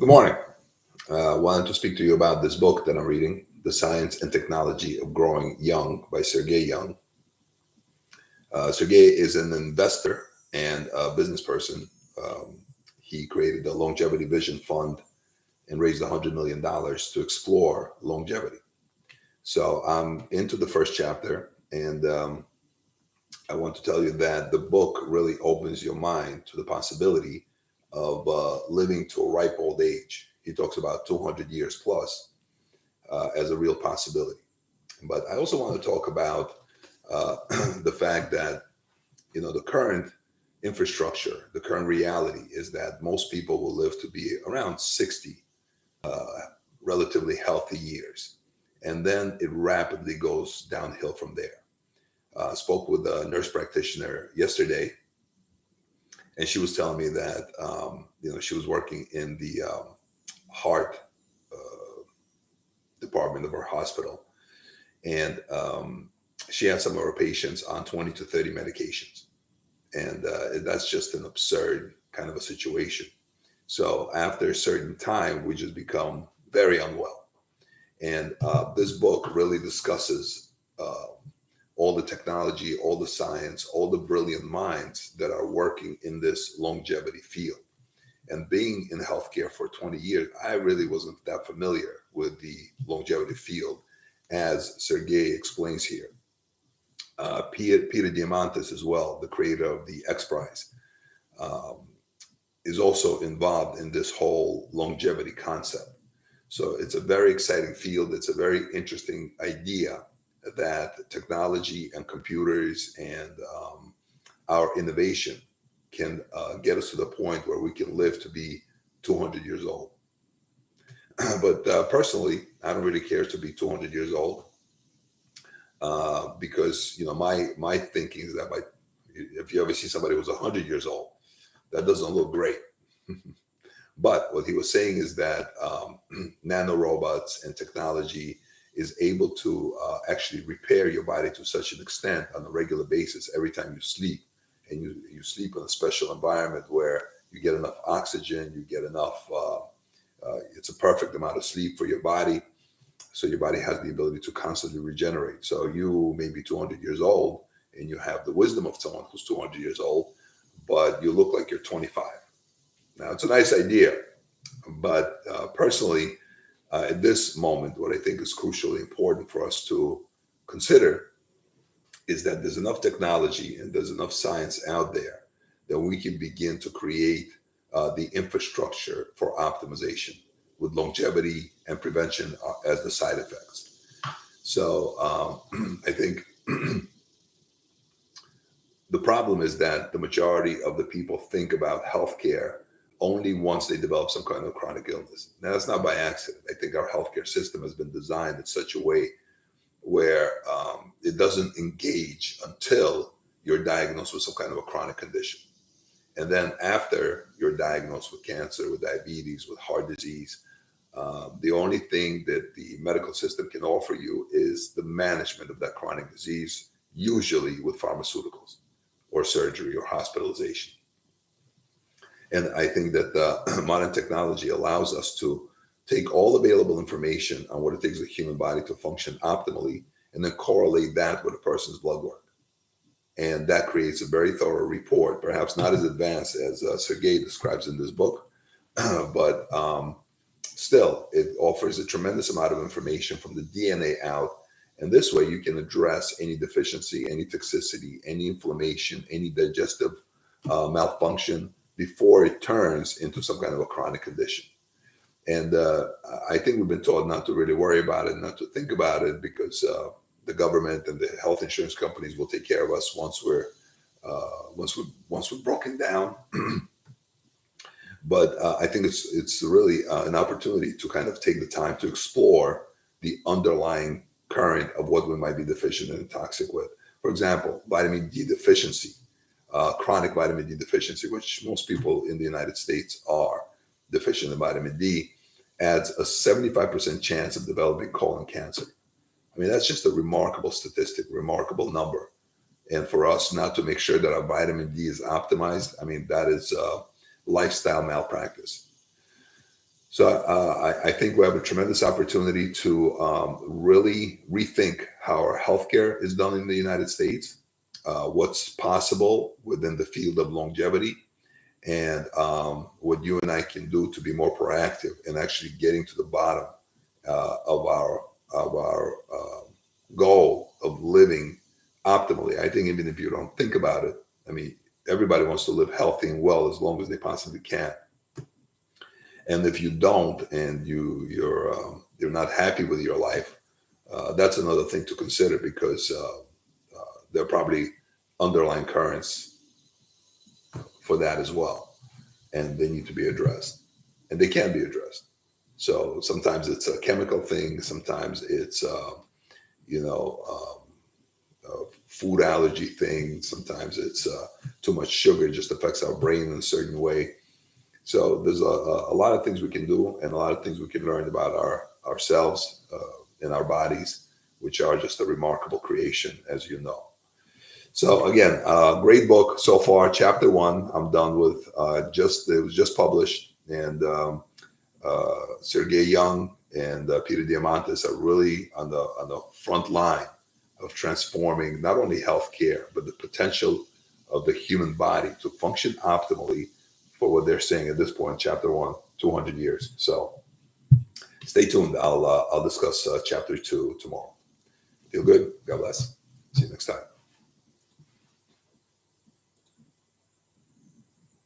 Good morning. Wanted to speak to you about this book that I'm reading, The Science and Technology of Growing Young by Sergey Young. Sergey is an investor and a business person. Um, he created the Longevity Vision Fund and raised $100 million to explore longevity. So I'm into the first chapter, and I want to tell you that the book really opens your mind to the possibility of living to a ripe old age. He talks about 200 years plus as a real possibility. But I also want to talk about the fact that the current infrastructure, the current reality is that most people will live to be around 60 relatively healthy years, and then it rapidly goes downhill from there. Spoke with a nurse practitioner yesterday, and she was telling me that she was working in the heart department of her hospital, and she had some of her patients on 20 to 30 medications, and that's just an absurd kind of a situation. So after a certain time, we just become very unwell. And this book really discusses all the technology, all the science, all the brilliant minds that are working in this longevity field. And being in healthcare for 20 years, I really wasn't that familiar with the longevity field, as Sergey explains here. Peter Diamandis as well, the creator of the X Prize, is also involved in this whole longevity concept. So it's a very exciting field. It's a very interesting idea that technology and computers and our innovation can get us to the point where we can live to be 200 years old. But personally, I don't really care to be 200 years old because my thinking is that if you ever see somebody who's 100 years old, that doesn't look great. But what he was saying is that nanorobots and technology is able to actually repair your body to such an extent on a regular basis every time you sleep. And you sleep in a special environment where you get enough oxygen, you get enough, it's a perfect amount of sleep for your body. So your body has the ability to constantly regenerate. So you may be 200 years old and you have the wisdom of someone who's 200 years old, but you look like you're 25. Now, it's a nice idea, but personally, at this moment, what I think is crucially important for us to consider is that there's enough technology and there's enough science out there that we can begin to create the infrastructure for optimization with longevity and prevention as the side effects. So I think the problem is that the majority of the people think about healthcare only once they develop some kind of chronic illness. Now, that's not by accident. I think our healthcare system has been designed in such a way where it doesn't engage until you're diagnosed with some kind of a chronic condition. And then after you're diagnosed with cancer, with diabetes, with heart disease, the only thing that the medical system can offer you is the management of that chronic disease, usually with pharmaceuticals or surgery or hospitalization. And I think that the modern technology allows us to take all available information on what it takes the human body to function optimally and then correlate that with a person's blood work. And that creates a very thorough report, perhaps not as advanced as Sergey describes in this book, but still, it offers a tremendous amount of information from the DNA out. And this way you can address any deficiency, any toxicity, any inflammation, any digestive malfunction before it turns into some kind of a chronic condition. And I think we've been taught not to really worry about it, not to think about it, because the government and the health insurance companies will take care of us once we're broken down. But I think it's really an opportunity to kind of take the time to explore the underlying current of what we might be deficient and toxic with. For example, vitamin D deficiency, chronic vitamin D deficiency, which most people in the United States are deficient in vitamin D, adds a 75% chance of developing colon cancer. I mean, that's just a remarkable statistic, remarkable number. And for us not to make sure that our vitamin D is optimized, I mean, that is lifestyle malpractice. So I think we have a tremendous opportunity to really rethink how our healthcare is done in the United States, what's possible within the field of longevity, and what you and I can do to be more proactive and actually getting to the bottom of our goal of living optimally. I think even if you don't think about it, I mean, everybody wants to live healthy and well as long as they possibly can. And if you don't, and you're not happy with your life, that's another thing to consider, because there are probably underlying currents for that as well, and they need to be addressed, and they can be addressed. So sometimes it's a chemical thing, sometimes it's you know food allergy thing, sometimes it's too much sugar just affects our brain in a certain way. So there's a lot of things we can do, and a lot of things we can learn about ourselves and our bodies, which are just a remarkable creation, as you know. So again, great book so far. Chapter 1, I'm done with. It was just published, and Sergey Young and Peter Diamandis are really on the front line of transforming not only healthcare but the potential of the human body to function optimally for what they're saying at this point. Chapter 1, 200 years. So stay tuned. I'll discuss chapter 2 tomorrow. Feel good. God bless. See you next time.